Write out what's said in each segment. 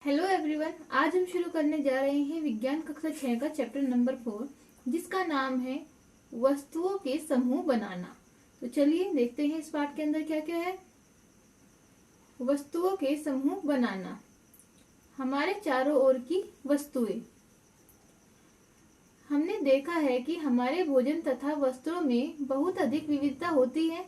Hello everyone, आज हम शुरू करने जा रहे हैं विज्ञान कक्षा 6 का चैप्टर नंबर 4, जिसका नाम है वस्तुओं के समूह बनाना। तो चलिए देखते हैं इस पाठ के अंदर क्या क्या है। वस्तुओं के समूह बनाना। हमारे चारों ओर की वस्तुएं। हमने देखा है कि हमारे भोजन तथा वस्त्रों में बहुत अधिक विविधता होती है।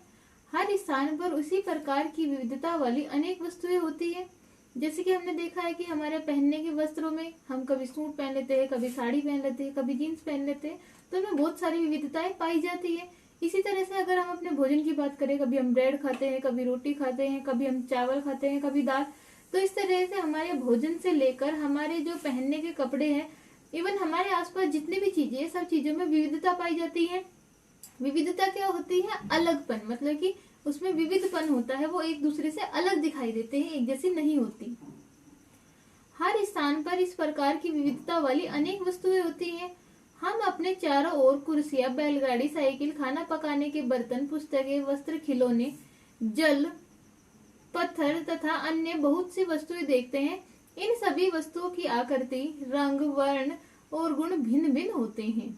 हर स्थान पर उसी प्रकार की विविधता वाली अनेक वस्तुएं होती है। जैसे कि हमने देखा है कि हमारे पहनने के वस्त्रों में हम कभी सूट पहन लेते हैं, कभी साड़ी पहन लेते हैं, कभी जीन्स पहन लेते हैं, तो उनमें बहुत सारी विविधताएं पाई जाती है। इसी तरह से अगर हम अपने भोजन की बात करें, कभी हम ब्रेड खाते हैं, कभी रोटी खाते हैं, कभी हम चावल खाते हैं, कभी दाल। तो इस तरह से हमारे भोजन से लेकर हमारे जो पहनने के कपड़े हैं, इवन हमारे आसपास जितनी भी चीजें हैं, सब चीजों में विविधता पाई जाती है। विविधता क्या होती है? अलगपन, मतलब कि उसमें विविधपन होता है, वो एक दूसरे से अलग दिखाई देते हैं, एक जैसी नहीं होती। हर स्थान पर इस प्रकार की विविधता वाली अनेक वस्तुएं होती हैं। हम अपने चारों ओर कुर्सियां, बैलगाड़ी, साइकिल, खाना पकाने के बर्तन, पुस्तकें, वस्त्र, खिलौने, जल, पत्थर तथा अन्य बहुत सी वस्तुएं देखते हैं। इन सभी वस्तुओं की आकृति, रंग, वर्ण और गुण भिन्न भिन्न होते हैं।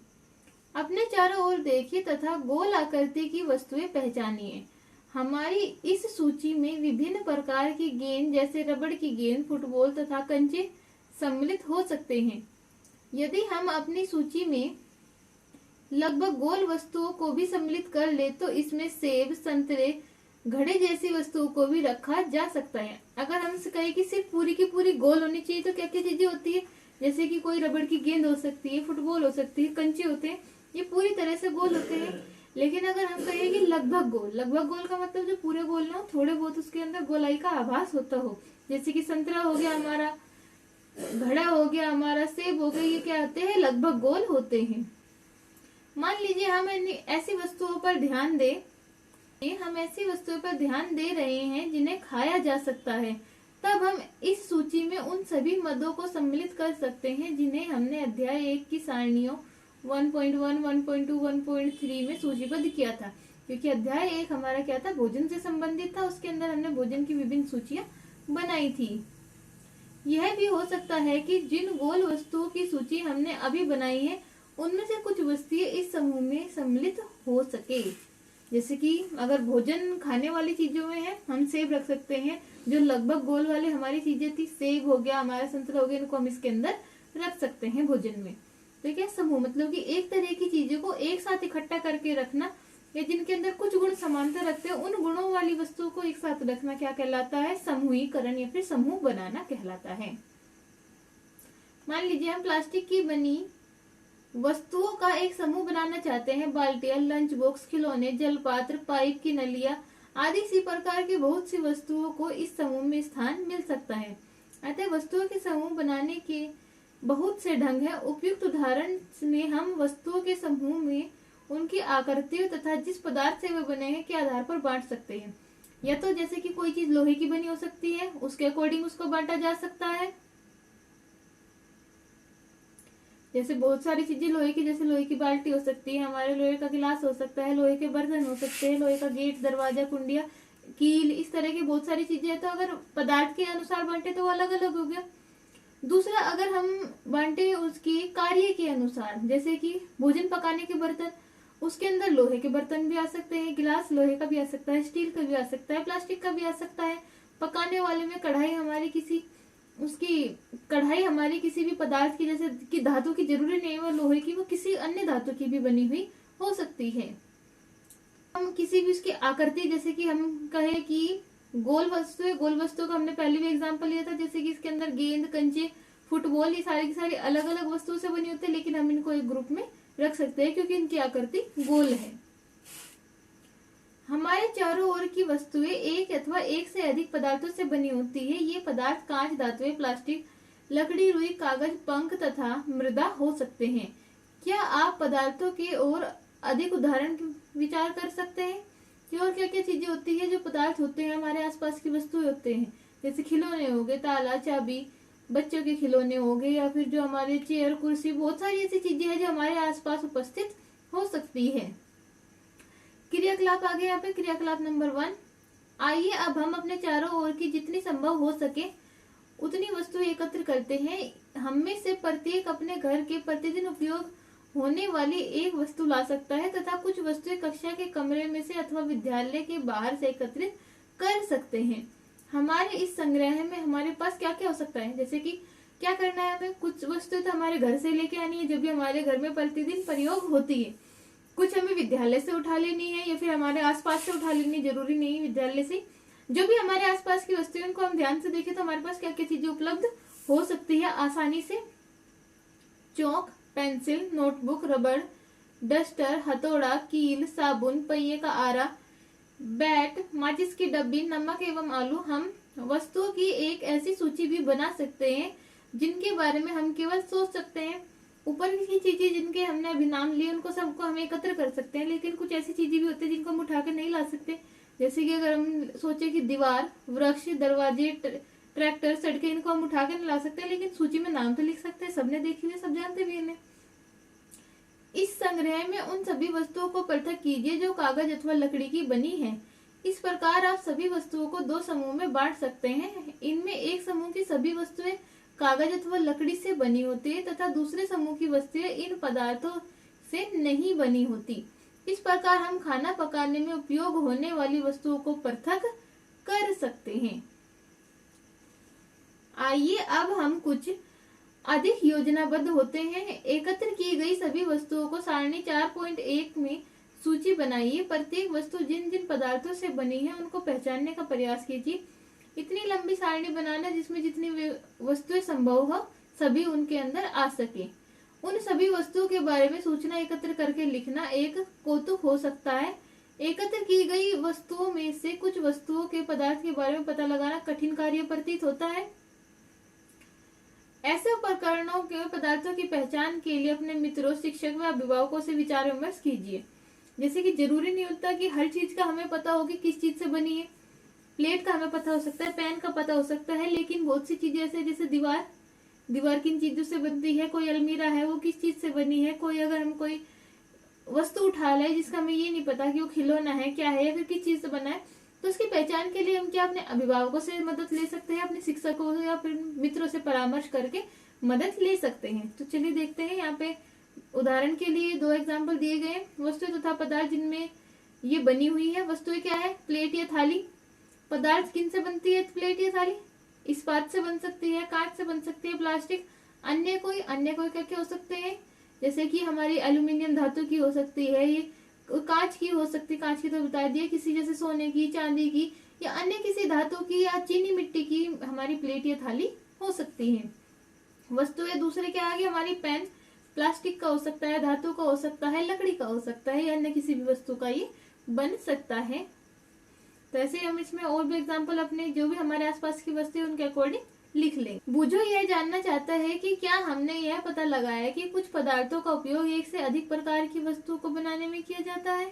अपने चारों ओर देखिए तथा गोल आकृति की वस्तुएं पहचानिए। हमारी इस सूची में विभिन्न प्रकार की गेंद जैसे रबड़ की गेंद, फुटबॉल तथा कंचे सम्मिलित हो सकते हैं। यदि हम अपनी सूची में लगभग गोल वस्तुओं को भी सम्मिलित कर ले तो इसमें सेब, संतरे, घड़े जैसी वस्तुओं को भी रखा जा सकता है। अगर हमसे कहे कि सिर्फ पूरी की पूरी गोल होनी चाहिए तो क्या क्या चीजें होती है? जैसे कि कोई रबड़ की गेंद हो सकती है, फुटबॉल हो सकती है, कंचे होते हैं, ये पूरी तरह से गोल होते हैं। लेकिन अगर हम कहें कि लगभग गोल का मतलब जो पूरे गोल ना हो, थोड़े बहुत उसके अंदर गोलाई का आभास होता हो। जैसे कि संतरा हो गया हमारा, घड़ा हो गया हमारा, सेब हो गया, ये क्या होते हैं? लगभग गोल होते हैं। मान लीजिए हम ऐसी वस्तुओं पर ध्यान दे रहे हैं जिन्हें खाया जा सकता है, तब हम इस सूची में उन सभी मदों को सम्मिलित कर सकते हैं जिन्हें हमने अध्याय 1 की सारणियों 1.1, 1.2, 1.3 में सूचीबद्ध किया था। क्योंकि अध्याय 1 हमारा क्या था? भोजन से संबंधित था। उसके अंदर हमने भोजन की विभिन्न सूचियां बनाई थी। यह भी हो सकता है कि जिन गोल वस्तुओं की सूची हमने अभी बनाई है, उनमें से कुछ वस्तुएं इस समूह में सम्मिलित हो सके। जैसे कि अगर भोजन खाने वाली चीजों में है, हम सेब रख सकते हैं। जो लगभग गोल वाले हमारी चीजें थी, सेब हो गया हमारा, संतरा हो गया, इनको हम इसके अंदर रख सकते हैं भोजन में। तो क्या समूह मतलब कि एक तरह की चीजों को एक साथ इकट्ठा करके रखना, या जिनके अंदर कुछ गुण समानता रखते हैं, उन गुणों वाली वस्तुओं को एक साथ रखना क्या कहलाता है? समूहीकरण या फिर समूह बनाना कहलाता है। मान लीजिए हम प्लास्टिक की बनी वस्तुओं का एक समूह बनाना चाहते हैं। बाल्टियां, लंच बॉक्स, खिलौने, जलपात्र, पाइप की नलियां आदि इसी प्रकार की बहुत सी वस्तुओं को इस समूह में स्थान मिल सकता है। अतः वस्तुओं के समूह बनाने के बहुत से ढंग है। उपयुक्त उदाहरण में हम वस्तुओं के समूह में उनकी आकृतियों तथा जिस पदार्थ से वे बने हैं के आधार पर बांट सकते हैं। या तो जैसे कि कोई चीज लोहे की बनी हो सकती है, उसके अकॉर्डिंग उसको बांटा जा सकता है। जैसे बहुत सारी चीजें लोहे की, जैसे लोहे की बाल्टी हो सकती है हमारे, लोहे का गिलास हो सकता है, लोहे के बर्तन हो सकते हैं, लोहे का गेट, दरवाजा, कुंडिया, कील, इस तरह की बहुत सारी चीजें हैं। तो अगर पदार्थ के अनुसार बांटे तो वो अलग अलग हो गया। दूसरा, अगर हम बांटे उसकी कार्य के अनुसार, जैसे कि भोजन पकाने के बर्तन, उसके अंदर लोहे के बर्तन भी आ सकते हैं, गिलास लोहे का भी आ सकता है, स्टील का भी आ सकता है, प्लास्टिक का भी आ सकता है। पकाने वाले में कढ़ाई हमारी किसी भी पदार्थ की, जैसे कि धातु की जरूरी नहीं है वो लोहे की, वो किसी अन्य धातु की भी बनी हुई हो सकती है। हम किसी भी उसकी आकृति, जैसे कि हम कहे कि गोल वस्तु का हमने पहले भी एग्जांपल लिया था, जैसे कि इसके अंदर गेंद, कंचे, फुटबॉल, ये सारी की सारी अलग अलग वस्तुओं से बनी होती है, लेकिन हम इनको एक ग्रुप में रख सकते हैं क्योंकि इनकी आकृति गोल है। हमारे चारों ओर की वस्तुएं एक अथवा एक से अधिक पदार्थों से बनी होती है। ये पदार्थ कांच, धातुएं, प्लास्टिक, लकड़ी, रुई, कागज, पंख तथा मृदा हो सकते हैं। क्या आप पदार्थों के और अधिक उदाहरण विचार कर सकते हैं कि और क्या क्या चीजें होती है? जो पदार्थ होते हैं हमारे आसपास की वस्तुएं होते हैं, जैसे खिलौने हो गए, ताला, चाबी, बच्चों के खिलौने हो गए, या फिर जो हमारे चेयर, कुर्सी, बहुत सारी ऐसी चीजें हैं जो हमारे आसपास उपस्थित हो सकती है। क्रियाकलाप आ गया यहाँ पे, क्रियाकलाप नंबर 1। आइए अब हम अपने चारों ओर की जितनी संभव हो सके उतनी वस्तुएं एकत्र करते हैं। हम में से प्रत्येक अपने घर के प्रतिदिन उपयोग होने वाली एक वस्तु ला सकता है तथा कुछ वस्तुएं कक्षा के कमरे में से अथवा विद्यालय के बाहर से एकत्रित कर सकते हैं। हमारे इस संग्रह में हमारे पास क्या क्या हो सकता है, जैसे कि क्या करना है, हमें कुछ वस्तुएं तो हमारे घर से लेके आनी है जो भी हमारे घर में प्रतिदिन प्रयोग होती है, कुछ हमें विद्यालय से उठा लेनी है या फिर हमारे आसपास से उठा लेनी, जरूरी नहीं विद्यालय से। जो भी हमारे आसपास की वस्तुएं उनको हम ध्यान से देखें तो हमारे पास क्या क्या चीजें उपलब्ध हो सकती है आसानी से। चौक, पेंसिल, नोटबुक, रबड़, डस्टर, हथौड़ा, कील, साबुन, पहिए का आरा, बैट, माचिस की डब्बी, नमक एवं आलू। हम वस्तुओं की एक ऐसी सूची भी बना सकते हैं जिनके बारे में हम केवल सोच सकते हैं। ऊपर की चीजें जिनके हमने अभी नाम लिए उनको सबको हम एकत्र कर सकते हैं, लेकिन कुछ ऐसी चीजें भी होती है जिनको हम उठा के नहीं ला सकते। जैसे कि अगर हम सोचे कि दीवार, वृक्ष, दरवाजे, ट्रैक्टर, सड़कें, इनको हम उठा के नहीं ला सकते, लेकिन सूची में नाम तो लिख सकते हैं, सबने देखी हुई, सब जानते भी इन्हें। इस संग्रह में उन सभी वस्तुओं को पृथक कीजिए जो कागज अथवा लकड़ी की बनी है। इस प्रकार आप सभी वस्तुओं को दो समूह में बांट सकते हैं। इनमें एक समूह की सभी वस्तुएं कागज अथवा लकड़ी से बनी होती है तथा दूसरे समूह की वस्तुएं इन पदार्थों से नहीं बनी होती। इस प्रकार हम खाना पकाने में उपयोग होने वाली वस्तुओं को पृथक कर सकते हैं। आइए अब हम कुछ अधिक योजनाबद्ध होते हैं। एकत्र की गई सभी वस्तुओं को सारणी 4.1 में सूची बनाइए। प्रत्येक वस्तु जिन जिन पदार्थों से बनी है उनको पहचानने का प्रयास कीजिए। इतनी लंबी सारणी बनाना जिसमें जितनी वस्तुएं संभव हो सभी उनके अंदर आ सके। उन सभी वस्तुओं के बारे में सूचना एकत्र करके लिखना एक कौतुक हो सकता है। एकत्र की गई वस्तुओं में से कुछ वस्तुओं के पदार्थ के बारे में पता लगाना कठिन कार्य प्रतीत होता है। ऐसे उपकरणों के पदार्थों की पहचान के लिए अपने मित्रों, शिक्षक व अभिभावकों से विचार विमर्श कीजिए। जैसे कि जरूरी नहीं होता कि हर चीज का हमें पता हो कि किस चीज से बनी है। प्लेट का हमें पता हो सकता है, पेन का पता हो सकता है, लेकिन बहुत सी चीजें ऐसे जैसे दीवार किन चीजों से बनती है, कोई अलमीरा है वो किस चीज से बनी है, कोई अगर हम कोई वस्तु उठा ले जिसका हमें ये नहीं पता कि वो खिलौना है क्या है या फिर किस चीज से बना है, तो उसकी पहचान के लिए हम क्या अपने अभिभावकों से मदद ले सकते हैं, अपने शिक्षकों या फिर मित्रों से परामर्श करके मदद ले सकते हैं। तो चलिए देखते हैं, यहाँ पे उदाहरण के लिए 2 एग्जाम्पल दिए गए। वस्तुएं तथा पदार्थ जिनमें ये बनी हुई है। वस्तुएं क्या है, प्लेट या थाली। पदार्थ किन से बनती है प्लेट या थाली, इस्पात से बन सकती है, कांच से बन सकती है, प्लास्टिक। अन्य कोई क्या क्या हो सकते हैं, जैसे कि हमारी एल्यूमिनियम धातु की हो सकती है, ये कांच की हो सकती है, कांच की तो बता दिया, किसी जैसे सोने की, चांदी की या अन्य किसी धातु की या चीनी मिट्टी की हमारी प्लेट या थाली हो सकती है। वस्तुएं दूसरे क्या आ गए, हमारी पेन, प्लास्टिक का हो सकता है, धातु का हो सकता है, लकड़ी का हो सकता है या अन्य किसी भी वस्तु का ये बन सकता है। तो ऐसे हम इसमें और भी एग्जाम्पल अपने जो भी हमारे आसपास की वस्तुएं उनके अकॉर्डिंग लिख लें। बूझो यह जानना चाहता है कि क्या हमने यह पता लगाया कि कुछ पदार्थों का उपयोग एक से अधिक प्रकार की वस्तुओं को बनाने में किया जाता है।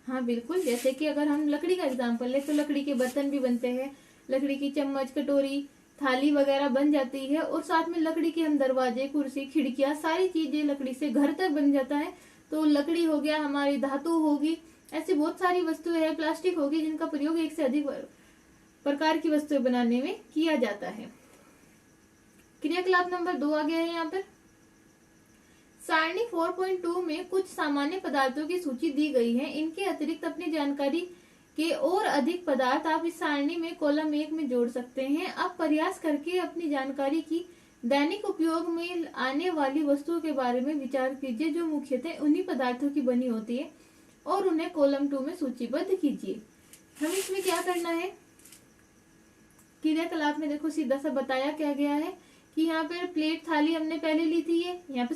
हाँ बिल्कुल, जैसे कि अगर हम लकड़ी का एग्जाम्पल ले तो लकड़ी के बर्तन भी बनते हैं, लकड़ी की चम्मच, कटोरी, थाली वगैरह बन जाती है, और साथ में लकड़ी के हम दरवाजे, कुर्सी, खिड़कियां, सारी चीजें लकड़ी से घर तक बन जाता है। तो लकड़ी हो गया, हमारी धातु होगी, ऐसी बहुत सारी वस्तुएं हैं, प्लास्टिक होगी, जिनका प्रयोग एक से अधिक प्रकार की वस्तुएं बनाने में किया जाता है। क्रियाकलाप नंबर 2 आ गया है यहाँ पर। सारणी 4.2 में कुछ सामान्य पदार्थों की सूची दी गई है। इनके अतिरिक्त अपनी जानकारी के और अधिक पदार्थ आप इस सारणी में कॉलम 1 में जोड़ सकते हैं। आप प्रयास करके अपनी जानकारी की दैनिक उपयोग में आने वाली वस्तुओं के बारे में विचार कीजिए जो मुख्यतः उन्हीं पदार्थों की बनी होती है, और उन्हें कॉलम 2 में सूचीबद्ध कीजिए। हम इसमें क्या करना है, क्रियाकलाप में देखो सीधा सा बताया क्या गया है कि यहाँ पर प्लेट, थाली हमने पहले ली थी, ये यहाँ पे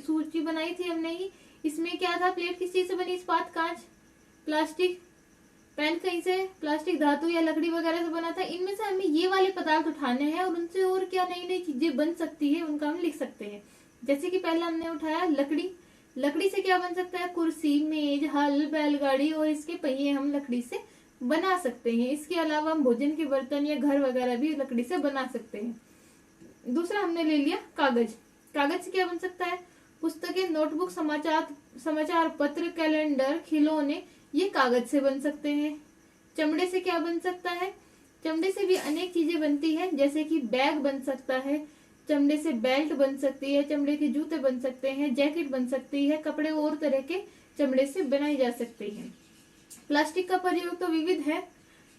सूची बनाई थी हमने ही। इसमें क्या था, प्लेट किस चीज से बनी, इस्पात, कांच, प्लास्टिक, पेन कहीं से प्लास्टिक, धातु या लकड़ी वगैरह से बना था। इनमें से हमें ये वाले पदार्थ उठाने हैं और उनसे और क्या नई नई चीजें बन सकती है उनका हम लिख सकते हैं। जैसे कि पहला हमने उठाया लकड़ी। लकड़ी से क्या बन सकता है, कुर्सी, मेज, हल, बैलगाड़ी और इसके पहिए हम लकड़ी से बना सकते हैं। इसके अलावा हम भोजन के बर्तन या घर वगैरह भी लकड़ी से बना सकते हैं। दूसरा हमने ले लिया कागज। कागज से क्या बन सकता है, पुस्तकें, नोटबुक, समाचार पत्र, कैलेंडर, खिलौने, ये कागज से बन सकते हैं। चमड़े से क्या बन सकता है, चमड़े से भी अनेक चीजें बनती है, जैसे कि बैग बन सकता है, चमड़े से बेल्ट बन सकती है, चमड़े के जूते बन सकते हैं, जैकेट बन सकती है, कपड़े और तरह के चमड़े से बनाई जा सकती है। प्लास्टिक का प्रयोग तो विविध है।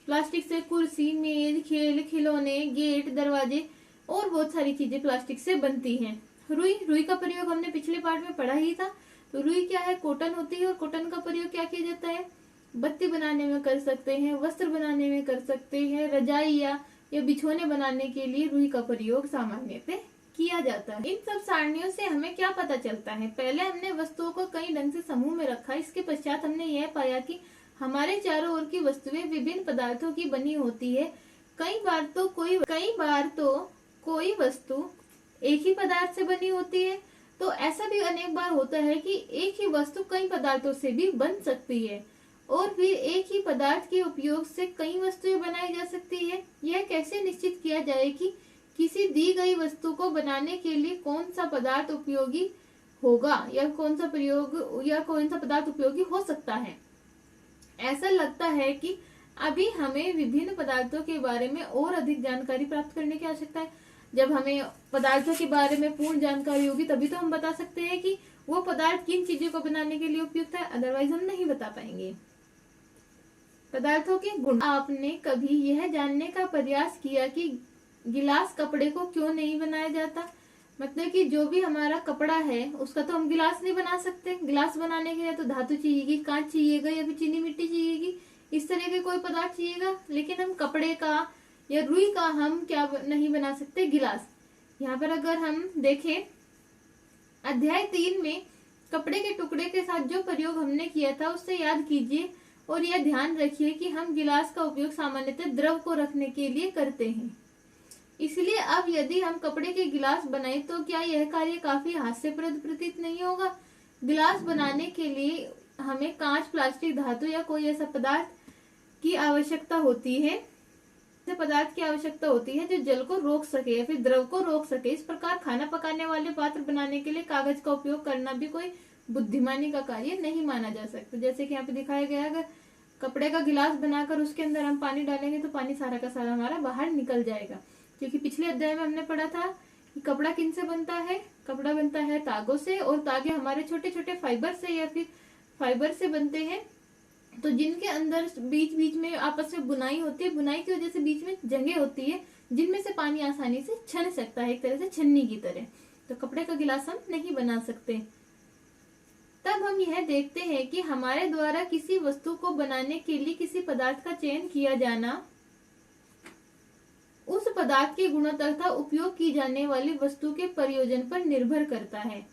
प्लास्टिक से कुर्सी, मेज, खेल खिलौने, गेट, दरवाजे और बहुत सारी चीजें प्लास्टिक से बनती हैं। रुई का प्रयोग हमने पिछले पार्ट में पढ़ा ही था। तो रुई क्या है, कॉटन होती है, और कॉटन का प्रयोग क्या किया जाता है, बत्ती बनाने में कर सकते हैं, वस्त्र बनाने में कर सकते हैं, रजाई या बिछौने बनाने के लिए रुई का प्रयोग सामान्यतः किया जाता है। इन सब सारणियों से हमें क्या पता चलता है, पहले हमने वस्तुओं को कई ढंग से समूह में रखा, इसके पश्चात हमने यह पाया कि हमारे चारों ओर की वस्तुएं विभिन्न पदार्थों की बनी होती है। कई बार तो कोई वस्तु एक ही पदार्थ से बनी होती है, तो ऐसा भी अनेक बार होता है कि एक ही वस्तु कई पदार्थों से भी बन सकती है, और फिर एक ही पदार्थ के उपयोग से कई वस्तुएं बनाई जा सकती है। यह कैसे निश्चित किया जाए कि किसी दी गई वस्तु को बनाने के लिए कौन सा पदार्थ उपयोगी होगा या कौन सा पदार्थ उपयोगी हो सकता है। ऐसा लगता है कि अभी हमें विभिन्न पदार्थों के बारे में और अधिक जानकारी प्राप्त करने की आवश्यकता है। जब हमें पदार्थों के बारे में पूर्ण जानकारी होगी तभी तो हम बता सकते हैं कि वो पदार्थ किन चीजों को बनाने के लिए उपयुक्त है, अदरवाइज हम नहीं बता पाएंगे। पदार्थों के गुण। आपने कभी यह जानने का प्रयास किया कि गिलास कपड़े को क्यों नहीं बनाया जाता? मतलब कि जो भी हमारा कपड़ा है उसका तो हम गिलास नहीं बना सकते। गिलास बनाने के लिए तो धातु चाहिएगी, कांच चाहिएगा या फिर चीनी मिट्टी चाहिएगी, इस तरह के कोई पदार्थ चाहिएगा। लेकिन हम कपड़े का या रुई का हम क्या नहीं बना सकते, गिलास। यहाँ पर अगर हम देखें अध्याय 3 में कपड़े के टुकड़े के साथ जो प्रयोग हमने किया था उससे याद कीजिए और यह ध्यान रखिए कि हम गिलास का उपयोग सामान्यतः द्रव को रखने के लिए करते हैं। इसलिए अब यदि हम कपड़े के गिलास बनाएं तो क्या यह कार्य काफी हास्यप्रद प्रतीत नहीं होगा? गिलास बनाने के लिए हमें कांच, प्लास्टिक, धातु या कोई ऐसा पदार्थ की आवश्यकता होती है जो जल को रोक सके या फिर द्रव को रोक सके। इस प्रकार खाना पकाने वाले पात्र बनाने के लिए कागज का उपयोग करना भी कोई बुद्धिमानी का कार्य नहीं माना जा सकता। जैसे कि यहाँ पे दिखाया गया, अगर कपड़े का गिलास बनाकर उसके अंदर हम पानी डालेंगे तो पानी सारा का सारा हमारा बाहर निकल जाएगा। क्योंकि पिछले अध्याय में हमने पढ़ा था कि कपड़ा किन से बनता है, कपड़ा बनता है तागों से, और तागे हमारे छोटे छोटे फाइबर से या फिर फाइबर से बनते हैं, तो जिनके अंदर बीच बीच में आपस में बुनाई होती है। बुनाई की वजह से बीच में जगह होती है जिनमें से पानी आसानी से छन सकता है, एक तरह से छन्नी की तरह। तो कपड़े का गिलास हम नहीं बना सकते। तब हम यह देखते हैं कि हमारे द्वारा किसी वस्तु को बनाने के लिए किसी पदार्थ का चयन किया जाना उस पदार्थ के गुणों तथा उपयोग की जाने वाली वस्तु के प्रयोजन पर निर्भर करता है।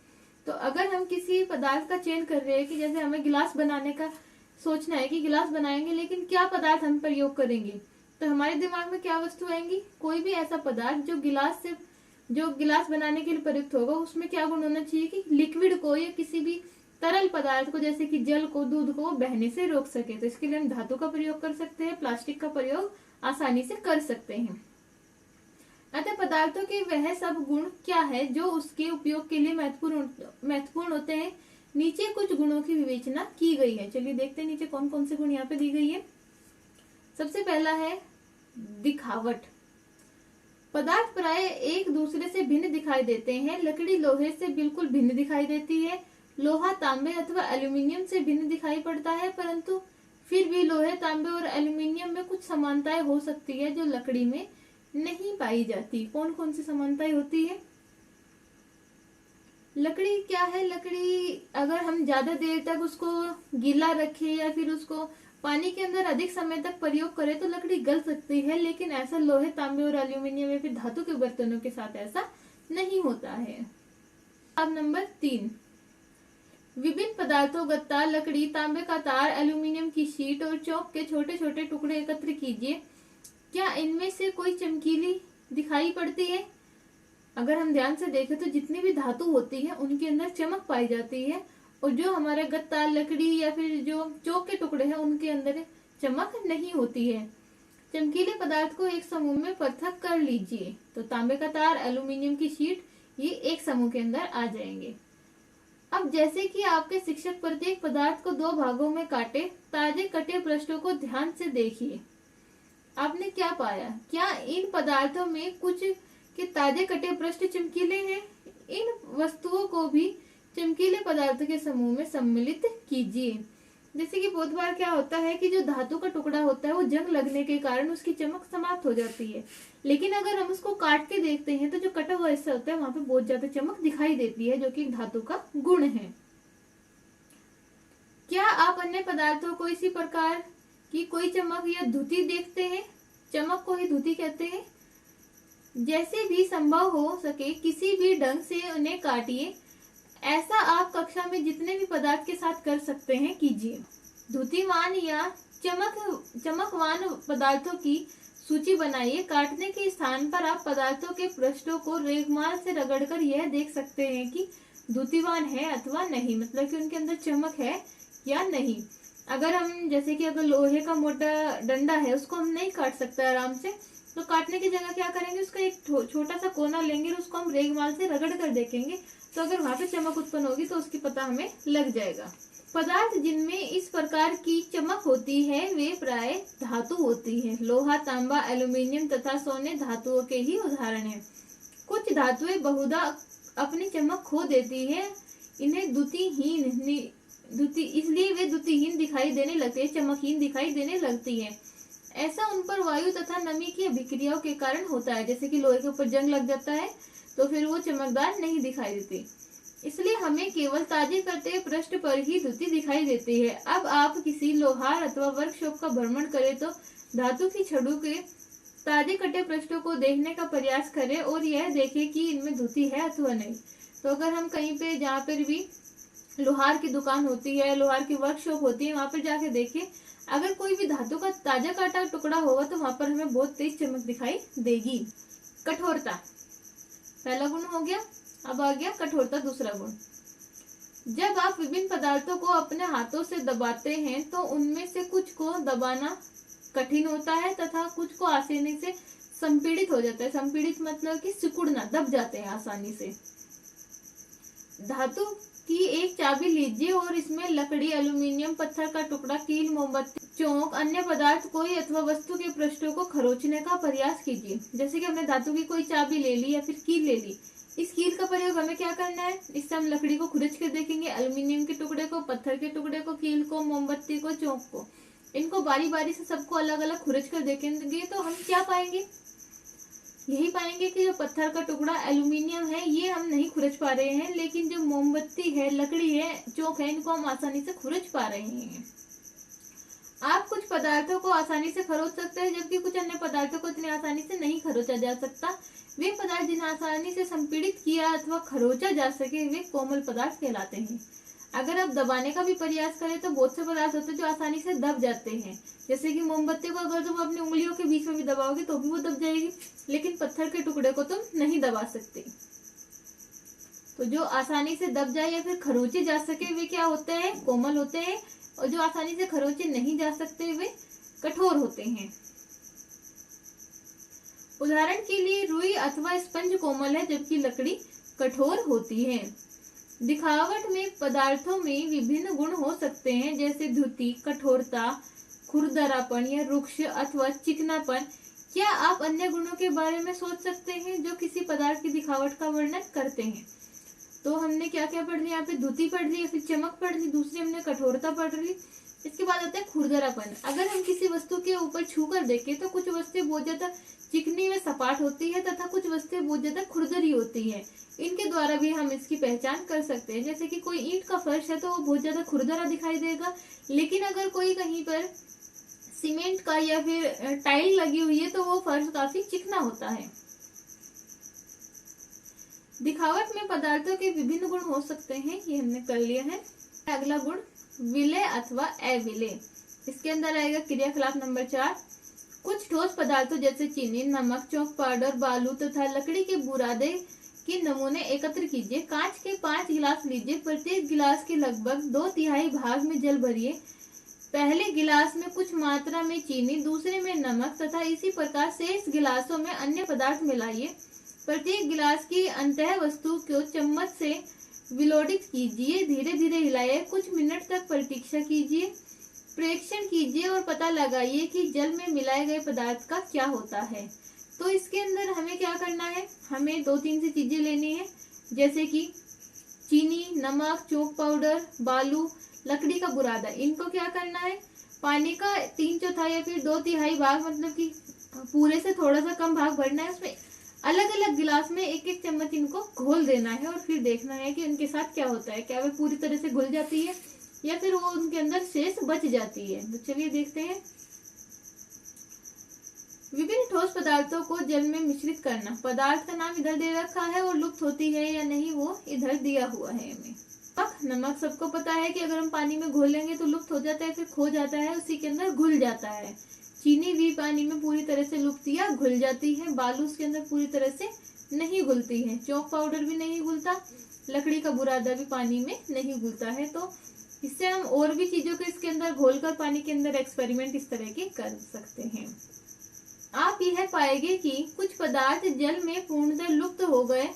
तो अगर हम किसी पदार्थ का चयन कर रहे हैं कि जैसे हमें गिलास बनाने का सोचना है कि गिलास बनाएंगे, लेकिन क्या पदार्थ हम प्रयोग करेंगे, तो हमारे दिमाग में क्या वस्तु आएंगी? कोई भी ऐसा पदार्थ जो गिलास बनाने के लिए प्रयुक्त होगा, उसमें क्या गुण होना चाहिए कि लिक्विड को या किसी भी तरल पदार्थ को, जैसे कि जल को, दूध को बहने से रोक सके। तो इसके लिए हम धातु का प्रयोग कर सकते हैं, प्लास्टिक का प्रयोग आसानी से कर सकते हैं। अतः पदार्थों के वह सब गुण क्या है जो उसके उपयोग के लिए महत्वपूर्ण होते हैं। नीचे कुछ गुणों की विवेचना की गई है। चलिए देखते हैं नीचे कौन कौन से गुण यहाँ पे दी गई है। सबसे पहला है दिखावट। पदार्थ प्राय एक दूसरे से भिन्न दिखाई देते हैं। लकड़ी लोहे से बिल्कुल भिन्न दिखाई देती है, लोहा तांबे अथवा एल्यूमिनियम से भिन्न दिखाई पड़ता है, परंतु फिर भी लोहे, तांबे और एल्यूमिनियम में कुछ समानताएं हो सकती है जो लकड़ी में नहीं पाई जाती। कौन कौन सी समानताएं होती है? लकड़ी क्या है, लकड़ी अगर हम ज्यादा देर तक उसको गीला रखें या फिर उसको पानी के अंदर अधिक समय तक प्रयोग करें तो लकड़ी गल सकती है, लेकिन ऐसा लोहे, तांबे और एल्यूमिनियम या फिर धातु के बर्तनों के साथ ऐसा नहीं होता है। अब नंबर 3, विभिन्न पदार्थों गत्ता, लकड़ी, तांबे का तार, एल्यूमिनियम की शीट और चौक के छोटे छोटे टुकड़े एकत्र कीजिए। क्या इनमें से कोई चमकीली दिखाई पड़ती है? अगर हम ध्यान से देखें तो जितनी भी धातु होती है उनके अंदर चमक पाई जाती है, और जो हमारा गत्ता, लकड़ी या फिर जो चौक के टुकड़े हैं उनके अंदर चमक नहीं होती है। चमकीले पदार्थ को एक समूह में पृथक कर लीजिए। तो तांबे का तार, एल्यूमिनियम की शीट, ये एक समूह के अंदर आ जाएंगे। अब जैसे कि आपके शिक्षक प्रत्येक पदार्थ को 2 भागों में काटे, ताजे कटे पृष्ठों को ध्यान से देखिए। आपने क्या पाया? क्या इन पदार्थों में कुछ के ताजे कटे पृष्ठ चमकीले हैं? इन वस्तुओं को भी चमकीले पदार्थों के समूह में सम्मिलित कीजिए। जैसे कि बहुत बार क्या होता है कि जो धातु का टुकड़ा होता है वो जंग लगने के कारण उसकी चमक समाप्त हो जाती है, लेकिन अगर हम उसको काट के देखते हैं तो जो कटा हुआ हिस्सा होता है वहां पे बहुत ज्यादा चमक दिखाई देती है, जो कि धातु का गुण है। क्या आप अन्य पदार्थों को इसी प्रकार की कोई चमक या धुति देखते हैं? चमक को ही धुति कहते हैं। जैसे भी संभव हो सके किसी भी ढंग से उन्हें काटिए। ऐसा आप कक्षा में जितने भी पदार्थ के साथ कर सकते हैं कीजिए। धुतिवान या चमकवान पदार्थों की सूची बनाइए। काटने के स्थान पर आप पदार्थों के पृष्ठों को रेगमाल से रगड़कर यह देख सकते हैं कि धुतिवान है अथवा नहीं, मतलब कि उनके अंदर चमक है या नहीं। अगर हम जैसे कि अगर लोहे का मोटा डंडा है उसको हम नहीं काट सकते आराम से, तो काटने की जगह क्या करेंगे, उसका एक छोटा सा कोना लेंगे और उसको हम रेगमाल से रगड़ कर देखेंगे, तो अगर वहां पे चमक उत्पन्न होगी तो उसकी पता हमें लग जाएगा। पदार्थ जिनमें इस प्रकार की चमक होती है वे प्राय धातु होती है। लोहा, तांबा, एल्यूमीनियम तथा सोने धातुओं के ही उदाहरण हैं। कुछ धातुएं बहुधा अपनी चमक खो देती है, इन्हें इसलिए वे द्युतिहीन दिखाई देने लगती है, चमकहीन दिखाई देने लगती है। ऐसा उन पर वायु तथा नमी की अभिक्रियाओं के कारण होता है। जैसे कि लोहे के ऊपर जंग लग जाता है तो फिर वो चमकदार नहीं दिखाई देती, इसलिए हमें केवल ताजे करते पृष्ठ पर ही द्युति दिखाई देती है। अब आप किसी लोहार अथवा वर्कशॉप का भ्रमण करें तो धातु की छड़ों के ताजे कटे पृष्ठों को देखने का प्रयास करें और यह देखें कि इनमें द्युति है अथवा नहीं। तो अगर हम कहीं पे जहाँ पर भी लोहार की दुकान होती है, लोहार की वर्कशॉप होती है, वहां पर जाके देखें, अगर कोई भी धातु का ताजा काटा टुकड़ा होगा तो वहां पर हमें बहुत तेज चमक दिखाई देगी। कठोरता पहला गुण हो गया। अब आ गया कठोरता, दूसरा गुण। जब आप विभिन्न पदार्थों को अपने हाथों से दबाते हैं तो उनमें से कुछ को दबाना कठिन होता है तथा कुछ को आसानी से संपीड़ित हो जाता है। संपीड़ित मतलब कि सिकुड़ना, दब जाते हैं आसानी से। धातु की एक चाबी लीजिए और इसमें लकड़ी, एल्यूमीनियम, पत्थर का टुकड़ा, कील, मोमबत्ती, चौक, अन्य पदार्थ कोई अथवा वस्तु के पृष्ठों को खरोचने का प्रयास कीजिए। जैसे कि हमने धातु की कोई चाबी ले ली या फिर कील ले ली, इस कील का प्रयोग हमें क्या करना है, इससे हम लकड़ी को खुरच कर देखेंगे, एल्यूमिनियम के टुकड़े को, पत्थर के टुकड़े को, कील को, मोमबत्ती को, चौक को, इनको बारी बारी से सबको अलग अलग खुरच कर देखेंगे तो हम क्या पाएंगे, यही पाएंगे कि जो पत्थर का टुकड़ा, एल्यूमिनियम है, ये हम नहीं खुरच पा रहे हैं, लेकिन जो मोमबत्ती है, लकड़ी है, चौक है, इनको हम आसानी से खुरच पा रहे हैं। आप कुछ पदार्थों को आसानी से खरोच सकते हैं जबकि कुछ अन्य पदार्थों को इतनी आसानी से नहीं खरोचा जा सकता। वे पदार्थ जिन्हें आसानी से संपीड़ित किया अथवा खरोचा जा सके वे कोमल पदार्थ कहलाते हैं। अगर आप दबाने का भी प्रयास करें तो बहुत से पदार्थ होते हैं जो आसानी से दब जाते हैं। जैसे कि मोमबत्ती को अगर तुम अपनी उंगलियों के बीच में भी दबाओगे तो भी वो दब जाएगी, लेकिन पत्थर के टुकड़े को तुम नहीं दबा सकते। तो जो आसानी से दब जाए या फिर खरोचे जा सके वे क्या होते हैं, कोमल होते हैं, और जो आसानी से खरोचे नहीं जा सकते वे कठोर होते हैं। उदाहरण के लिए रुई अथवा स्पंज कोमल है जबकि लकड़ी कठोर होती है। दिखावट में पदार्थों में विभिन्न गुण हो सकते हैं जैसे द्युति, कठोरता, खुरदरापन या रुक्ष अथवा चिकनापन। क्या आप अन्य गुणों के बारे में सोच सकते हैं जो किसी पदार्थ की दिखावट का वर्णन करते हैं? तो हमने क्या क्या पढ़ लिया, यहाँ पे द्युति पढ़ ली, फिर चमक पढ़ ली, दूसरी हमने कठोरता पढ़ ली। इसके बाद आता है खुरदरापन। अगर हम किसी वस्तु के ऊपर छू कर देखें तो कुछ वस्तुएं बहुत ज्यादा चिकनी व सपाट होती है तथा कुछ वस्तुएं बहुत ज्यादा खुरदरी होती है। इनके द्वारा भी हम इसकी पहचान कर सकते हैं। जैसे कि कोई ईंट का फर्श है तो वो बहुत ज्यादा खुरदरा दिखाई देगा, लेकिन अगर कोई कहीं पर सीमेंट का या फिर टाइल लगी हुई है तो वो फर्श काफी चिकना होता है। दिखावट में पदार्थों के विभिन्न गुण हो सकते हैं, ये हमने कर लिया है। अगला गुण विलय अथवा अविलय। इसके अंदर आएगा क्रियाकलाप नंबर 4। कुछ ठोस पदार्थों जैसे चीनी, नमक, चौक पाउडर, बालू तथा लकड़ी के बुरादे के नमूने एकत्र कीजिए। कांच के 5 गिलास लीजिए। प्रत्येक गिलास के लगभग 2/3 भाग में जल भरिए। पहले गिलास में कुछ मात्रा में चीनी, दूसरे में नमक तथा इसी प्रकार शेष गिलासों में अन्य पदार्थ मिलाइए। प्रत्येक गिलास की अंतः वस्तु को चम्मच से विलोडित कीजिए। धीरे धीरे हिलाइए। कुछ मिनट तक प्रतीक्षा कीजिए। प्रेक्षण कीजिए और पता लगाइए कि जल में मिलाए गए पदार्थ का क्या होता है। तो इसके अंदर हमें क्या करना है, हमें 2-3 सी चीजें लेनी है, जैसे कि चीनी, नमक, चॉक पाउडर, बालू, लकड़ी का बुरादा। इनको क्या करना है, पानी का 3/4 या फिर 2/3 भाग, मतलब कि पूरे से थोड़ा सा कम भाग भरना है, उसमें अलग अलग गिलास में 1-1 चम्मच इनको घोल देना है और फिर देखना है कि उनके साथ क्या होता है, क्या वे पूरी तरह से घुल जाती है या फिर वो उनके अंदर शेष बच जाती है। तो चलिए देखते हैं। विभिन्न ठोस पदार्थों को जल में मिश्रित करना। पदार्थ का नाम इधर दे रखा है और लुप्त होती है या नहीं वो इधर दिया हुआ है हमें। नमक सबको पता है कि अगर हम पानी में घोलेंगे तो लुप्त हो जाता है, फिर खो जाता है, उसी के अंदर घुल जाता है। चीनी भी पानी में पूरी तरह से लुप्त या घुल जाती है। बालू उसके अंदर पूरी तरह से नहीं घुलती है। चॉक पाउडर भी नहीं घुलता। लकड़ी का बुरादा भी पानी में नहीं घुलता है। तो इससे हम और भी चीजों को इसके अंदर घोलकर पानी के अंदर एक्सपेरिमेंट इस तरह के कर सकते हैं। आप यह पाएंगे कि कुछ पदार्थ जल में पूर्णतः लुप्त हो गए,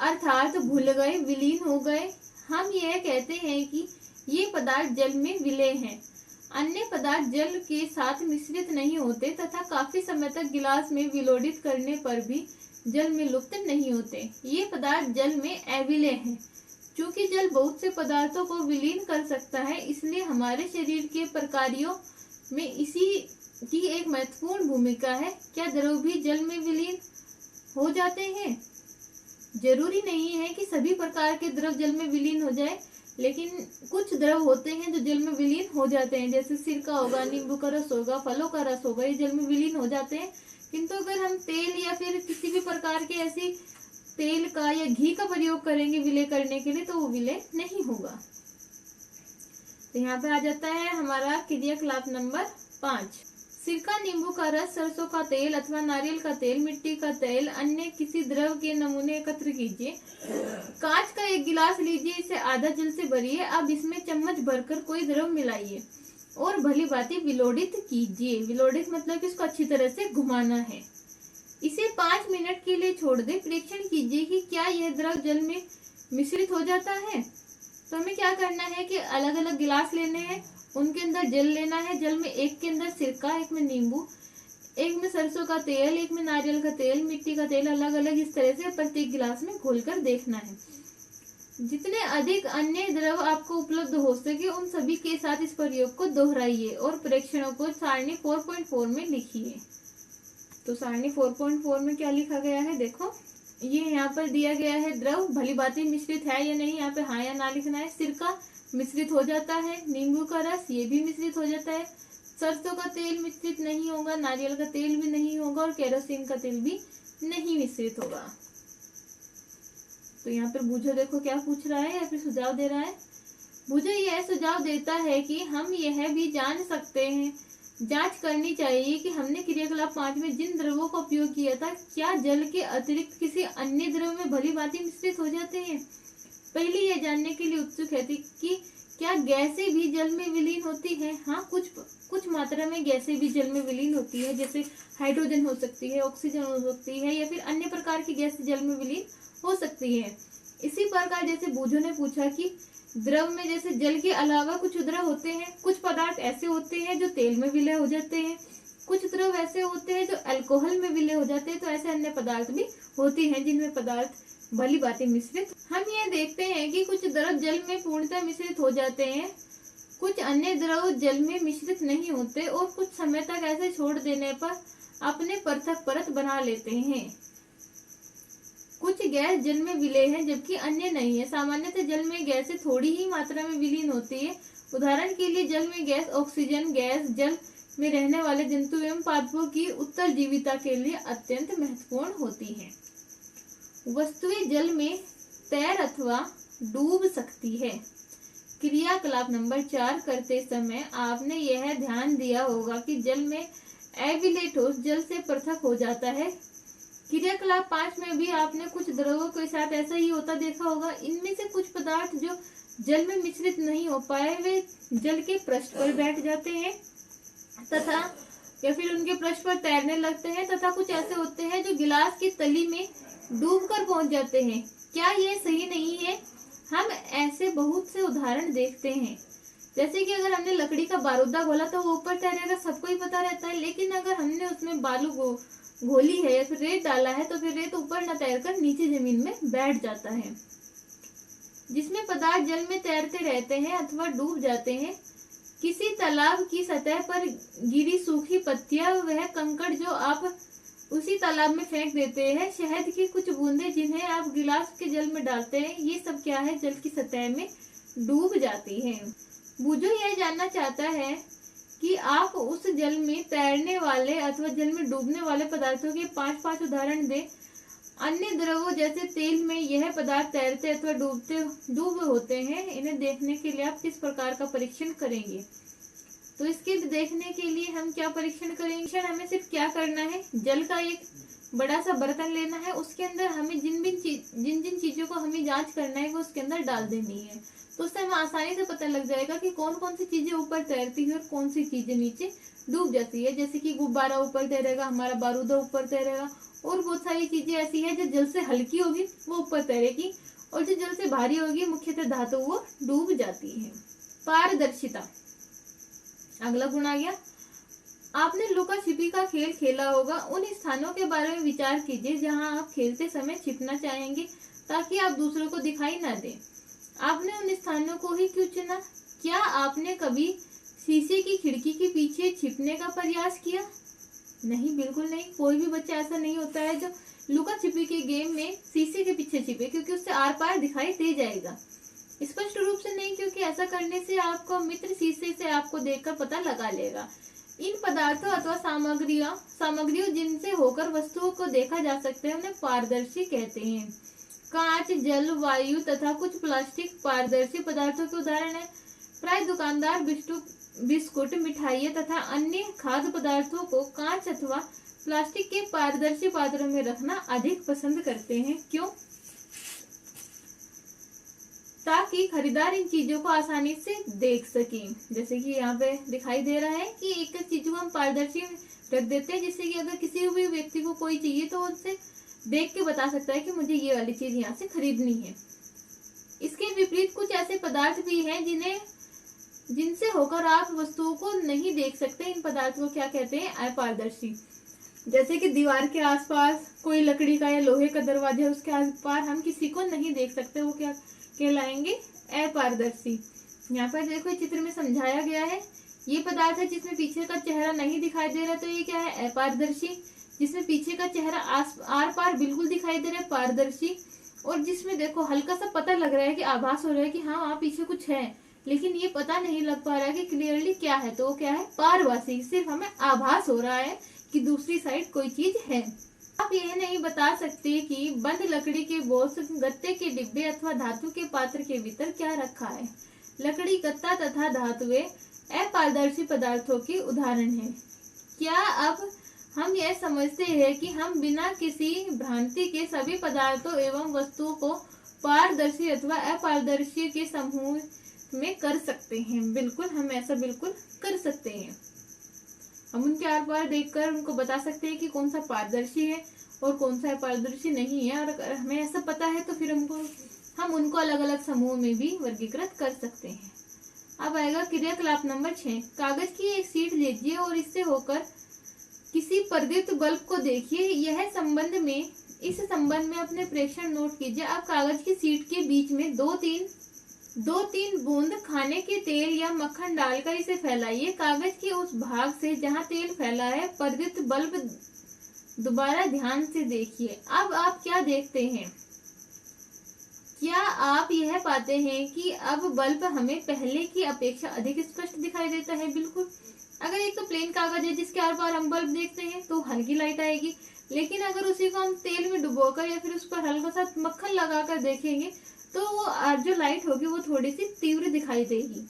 अर्थात घुल गए, विलीन हो गए। हम यह कहते हैं कि ये पदार्थ जल में विलय हैं। अन्य पदार्थ जल के साथ मिश्रित नहीं होते तथा काफी समय तक गिलास में विलोडित करने पर भी जल में लुप्त नहीं होते। ये पदार्थ जल में अविलय हैं। चूंकि जल बहुत से पदार्थों को विलीन कर सकता है, इसलिए हमारे शरीर के प्रकार्यों में इसी की एक महत्वपूर्ण भूमिका है। क्या द्रव भी जल में विलीन हो जाते हैं? जरूरी नहीं है कि सभी प्रकार के द्रव जल में विलीन हो जाए, लेकिन कुछ द्रव होते हैं जो जल में विलीन हो जाते हैं, जैसे सिरका होगा, नींबू का रस होगा, फलों का रस होगा, ये जल में विलीन हो जाते हैं। किंतु अगर हम तेल या फिर किसी भी प्रकार के ऐसी तेल का या घी का प्रयोग करेंगे विलय करने के लिए, तो वो विलय नहीं होगा। तो यहाँ पे आ जाता है हमारा क्रियाकलाप नंबर 5। सिरका, नींबू का रस, सरसों का तेल अथवा नारियल का तेल, मिट्टी का तेल, अन्य किसी द्रव के नमूने एकत्र कीजिए। कांच का एक गिलास लीजिए, इसे आधा जल से भरिए। अब इसमें चम्मच भरकर कोई द्रव मिलाइए और भली भांति विलोडित कीजिए। विलोडित मतलब कि इसको अच्छी तरह से घुमाना है। इसे 5 मिनट के लिए छोड़ दे। परीक्षण कीजिए कि क्या यह द्रव जल में मिश्रित हो जाता है। तो हमें क्या करना है कि अलग अलग गिलास लेने हैं, उनके अंदर जल लेना है। जल में एक के अंदर सिरका, एक में नींबू, एक में सरसों का तेल, एक में नारियल का तेल, मिट्टी का तेल, अलग अलग इस तरह से प्रत्येक गिलास में घोलकर देखना है। जितने अधिक अन्य द्रव आपको उपलब्ध हो सके उन सभी के साथ इस प्रयोग को दोहराइए और परीक्षणों को सारणी 4.4 में लिखिए। तो सारणी 4.4 में क्या लिखा गया है, देखो ये यहाँ पर दिया गया है। द्रव भली भांति मिश्रित है या नहीं, यहाँ पे हाँ या ना लिखना है। सिरका मिश्रित हो जाता है, नींबू का रस ये भी मिश्रित हो जाता है, सरसों का तेल मिश्रित नहीं होगा, नारियल का तेल भी नहीं होगा और केरोसिन का तेल भी नहीं मिश्रित होगा। तो यहाँ पर बूझो देखो क्या पूछ रहा है या फिर सुझाव दे रहा है। बूझो यह सुझाव देता है कि हम यह भी जान सकते हैं, जांच करनी चाहिए कि हमने क्रियाकलाप 5 में जिन द्रवों का उपयोग किया था, क्या जल के अतिरिक्त किसी अन्य द्रव में भली भांति मिश्रित हो जाते हैं। पहले यह जानने के लिए उत्सुक है कि क्या गैसें भी जल में विलीन होती है। हाँ, कुछ मात्रा में गैसें भी जल में विलीन होती है, जैसे हाइड्रोजन हो सकती है, ऑक्सीजन हो सकती है या फिर अन्य प्रकार की गैस जल में विलीन हो सकती है। इसी प्रकार जैसे बूझो ने पूछा कि द्रव में जैसे जल के अलावा कुछ द्रव होते हैं, कुछ पदार्थ ऐसे होते हैं जो तेल में विलय हो जाते हैं, कुछ द्रव ऐसे होते हैं जो अल्कोहल में विलय हो जाते हैं। तो ऐसे अन्य पदार्थ भी होती हैं जिनमें पदार्थ भली भांति मिश्रित। हम ये देखते हैं कि कुछ द्रव जल में पूर्णतः मिश्रित हो जाते हैं, कुछ अन्य द्रव जल में मिश्रित नहीं होते और कुछ समय तक ऐसे छोड़ देने पर अपने पृथक परत बना लेते हैं। कुछ गैस जल में विलय है जबकि अन्य नहीं है। सामान्यतः जल में गैसें थोड़ी ही मात्रा में विलीन होती है। उदाहरण के लिए जल में गैस ऑक्सीजन गैस जल में रहने वाले जंतु एवं पादपों की उत्तरजीविता के लिए अत्यंत महत्वपूर्ण होती है। वस्तुएं जल में तैर अथवा डूब सकती है। क्रियाकलाप नंबर 4 करते समय आपने यह ध्यान दिया होगा कि जल में अविलय ठोस जल से पृथक हो जाता है। क्रियाकलाप 5 में भी आपने कुछ द्रवों के साथ ऐसा ही होता देखा होगा। इनमें से कुछ पदार्थ जो जल में मिश्रित नहीं हो पाए वे जल के पृष्ठ पर बैठ जाते हैं तथा या फिर उनके पृष्ठ पर तैरने लगते हैं, तथा कुछ ऐसे होते हैं जो गिलास की तली में डूबकर पहुंच जाते हैं। क्या ये सही नहीं है? हम ऐसे बहुत से उदाहरण देखते हैं। जैसे कि अगर हमने लकड़ी का बारूदा घोला तो वो ऊपर तैरेगा, सबको ही पता रहता है। लेकिन अगर हमने उसमें बालू घोली है या फिर रेत डाला है तो फिर रेत ऊपर न तैरकर नीचे जमीन में बैठ जाता है। जिसमें पदार्थ जल में तैरते रहते हैं अथवा डूब जाते हैं। किसी तालाब की सतह पर गिरी सूखी पत्तियां, वह कंकड़ जो आप उसी तालाब में फेंक देते हैं, शहद की कुछ बूंदें जिन्हें आप गिलास के जल में डालते हैं, ये सब क्या है, जल की सतह में डूब जाती हैं। बूझो यह जानना चाहता है कि आप उस जल में तैरने वाले अथवा जल में डूबने वाले पदार्थों के 5 उदाहरण दें। अन्य द्रवों जैसे तेल में यह पदार्थ तैरते अथवा डूब होते हैं। इन्हें देखने के लिए आप किस प्रकार का परीक्षण करेंगे? तो इसके देखने के लिए हम क्या परीक्षण करेंगे? हमें सिर्फ क्या करना है, जल का एक बड़ा सा बर्तन लेना है, उसके अंदर हमें जिन जिन चीजों को हमें जांच करना है वो उसके अंदर डाल देनी है। तो उससे हमें आसानी से पता लग जाएगा कि कौन कौन सी चीजें ऊपर तैरती है और कौन सी चीजें नीचे डूब जाती है। जैसे कि गुब्बारा ऊपर तैरेगा, हमारा बारूदा ऊपर तैरेगा, और बहुत सारी चीजें ऐसी है जो जल से हल्की होगी वो ऊपर तैरेगी, और जो जल से भारी होगी मुख्यतः धातु वो डूब जाती है। पारदर्शिता, अगला गुण आ गया। आपने लुका छिपी का खेल खेला होगा। उन स्थानों के बारे में विचार कीजिए जहां आप खेलते समय छिपना चाहेंगे ताकि आप दूसरों को दिखाई न दें। आपने उन स्थानों को ही क्यों चुना? क्या आपने कभी शीशे की खिड़की के पीछे छिपने का प्रयास किया? नहीं, बिल्कुल नहीं। कोई भी बच्चा ऐसा नहीं होता है जो लुका छिपी के गेम में शीशे के पीछे छिपे, क्योंकि उससे आर पार दिखाई दे जाएगा। स्पष्ट रूप से नहीं, क्योंकि ऐसा करने से आपको मित्र शीशे से आपको देखकर पता लगा लेगा। इन पदार्थों अथवा सामग्रियों जिनसे होकर वस्तुओं को देखा जा सकता है उन्हें पारदर्शी कहते हैं। कांच, जल, वायु तथा कुछ प्लास्टिक पारदर्शी पदार्थों के उदाहरण है। प्राय दुकानदार बिस्कुट, मिठाइयाँ तथा अन्य खाद्य पदार्थों को कांच अथवा प्लास्टिक के पारदर्शी पात्रों में रखना अधिक पसंद करते हैं। क्यों? ताकि खरीदार इन चीजों को आसानी से देख सके। जैसे कि यहाँ पे दिखाई दे रहा है कि एक चीज को हम पारदर्शी रख देते हैं, जिससे कि अगर किसी भी व्यक्ति को कोई चाहिए तो उससे देख के बता सकता है कि मुझे ये वाली चीज यहाँ से खरीदनी है। इसके विपरीत कुछ ऐसे पदार्थ भी हैं जिनसे होकर आप वस्तुओं को नहीं देख सकते। इन पदार्थों को क्या कहते हैं? अपारदर्शी। जैसे कि दीवार के आसपास कोई लकड़ी का या लोहे का दरवाजा, उसके आस पास हम किसी को नहीं देख सकते, वो क्या कहलाएंगे? अपारदर्शी। यहाँ पर देखो चित्र में समझाया गया है। ये पदार्थ है जिसमें पीछे का चेहरा नहीं दिखाई दे रहा, तो ये क्या है? अपारदर्शी। जिसमें पीछे का चेहरा आर पार बिल्कुल दिखाई दे रहा है, पारदर्शी। और जिसमें देखो हल्का सा पता लग रहा है कि आभास हो रहा है कि हाँ वहाँ पीछे कुछ है, लेकिन ये पता नहीं लग पा रहा है कि क्लियरली क्या है, तो वो क्या है? पारभासी। सिर्फ हमें आभास हो रहा है कि दूसरी साइड कोई चीज है। आप यह नहीं बता सकते कि बंद लकड़ी के बॉक्स, गत्ते के डिब्बे अथवा धातु के पात्र के भीतर क्या रखा है। लकड़ी, गत्ता तथा धातुएं अपारदर्शी पदार्थों के उदाहरण हैं। क्या अब हम यह समझते हैं कि हम बिना किसी भ्रांति के सभी पदार्थों एवं वस्तुओं को पारदर्शी अथवा अपारदर्शी के समूह में कर सकते हैं? बिल्कुल, हम ऐसा बिल्कुल कर सकते हैं। हम उनके आर पार देखकर उनको बता सकते हैं कि कौन सा पारदर्शी है और कौन सा पारदर्शी नहीं है। और अगर हमें ऐसा पता है तो फिर हम उनको अलग अलग समूह में भी वर्गीकृत कर सकते हैं। अब आएगा क्रियाकलाप नंबर 6। कागज की एक शीट लीजिए और इससे होकर किसी प्रदीप्त बल्ब को देखिए। इस संबंध में अपने प्रेक्षण नोट कीजिए। अब कागज की शीट के बीच में दो तीन बूंद खाने के तेल या मक्खन डालकर इसे फैलाइए। कागज के उस भाग से जहां तेल फैला है प्रदीप्त बल्ब दोबारा ध्यान से देखिए। अब आप क्या देखते हैं? क्या आप यह पाते हैं कि अब बल्ब हमें पहले की अपेक्षा अधिक स्पष्ट दिखाई देता है? बिल्कुल। अगर एक तो प्लेन कागज है जिसके आर पार हम बल्ब देखते हैं तो हल्की लाइट आएगी, लेकिन अगर उसी को हम तेल में डुबोकर या फिर उस पर हल्का सा मक्खन लगाकर देखेंगे तो वो जो लाइट होगी वो थोड़ी सी तीव्र दिखाई देगी।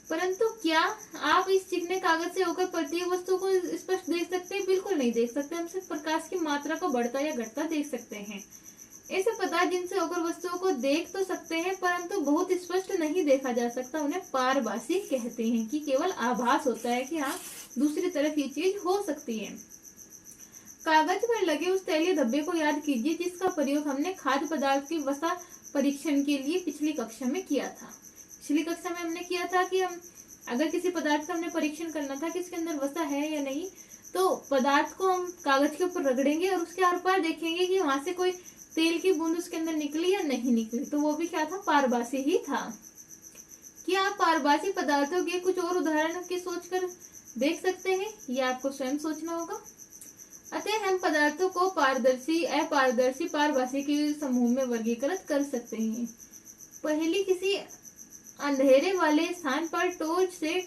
परंतु क्या आप इस चिकने कागज से होकर प्रत्येक वस्तु को स्पष्ट देख सकते हैं? बिल्कुल नहीं देख सकते। हम सिर्फ प्रकाश की मात्रा को बढ़ता या घटता देख सकते हैं। ऐसे पदार्थ जिनसे होकर वस्तुओं को देख तो सकते हैं परंतु बहुत स्पष्ट नहीं देखा जा सकता, उन्हें पारभासी कहते हैं, कि केवल आभास होता है कि हाँ दूसरी तरफ ये चीज हो सकती है। कागज पर लगे उस तैलीय धब्बे को याद कीजिए जिसका प्रयोग हमने खाद्य पदार्थ के वसा परीक्षण के लिए पिछली कक्षा में किया था। पिछली कक्षा में हमने किया था कि हम अगर किसी पदार्थ का हमने परीक्षण करना था कि इसके अंदर वसा है या नहीं, तो पदार्थ को हम कागज के ऊपर रगड़ेंगे और उसके आर पार देखेंगे कि वहां से कोई तेल की बूंद उसके अंदर निकली या नहीं निकली। तो वो भी क्या था, पारभासी ही था। क्या आप पारभासी पदार्थों के कुछ और उदाहरणों की सोचकर देख सकते हैं, या आपको स्वयं सोचना होगा। अतः हम पदार्थों को पारदर्शी, अपारदर्शी, पारभासी के समूह में वर्गीकृत कर सकते हैं। पहली, किसी अंधेरे वाले स्थान पर टॉर्च के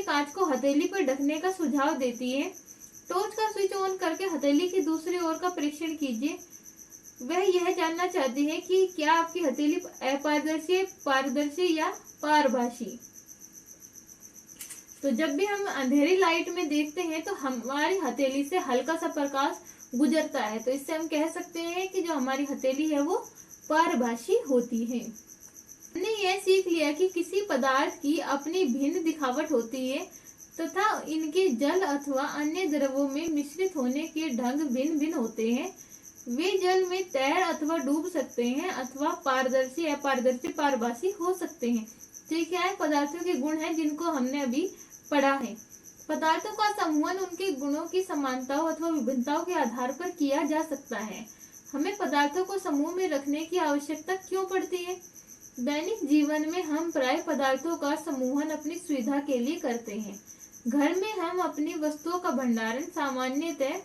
कांच को हथेली पर ढकने का सुझाव देती है। टॉर्च का स्विच ऑन करके हथेली की दूसरी ओर का परीक्षण कीजिए। वह यह जानना चाहती है कि क्या आपकी हथेली अपारदर्शी, पारदर्शी या पारभासी। तो जब भी हम अंधेरी लाइट में देखते हैं तो हमारी हथेली से हल्का सा प्रकाश गुजरता है, तो इससे हम कह सकते हैं कि जो हमारी हथेली है वो पारभासी होती है। हमने यह सीख लिया कि किसी पदार्थ की अपनी भिन्न दिखावट होती है तथा इनके जल अथवा अन्य द्रवों में मिश्रित होने के ढंग भिन्न भिन्न होते हैं। वे जल में तैर अथवा डूब सकते हैं अथवा पारदर्शी, अपारदर्शी, पारभासी हो सकते हैं। तो ये क्या है, पदार्थों के गुण हैं जिनको हमने अभी पढ़ा है। पदार्थों का समूहन उनके गुणों की समानताओं अथवा विभिन्नताओं के आधार पर किया जा सकता है। हमें पदार्थों को समूह में रखने की आवश्यकता क्यों पड़ती है? दैनिक जीवन में हम प्राय पदार्थों का समूहन अपनी सुविधा के लिए करते हैं। घर में हम अपनी वस्तुओं का भंडारण सामान्यतः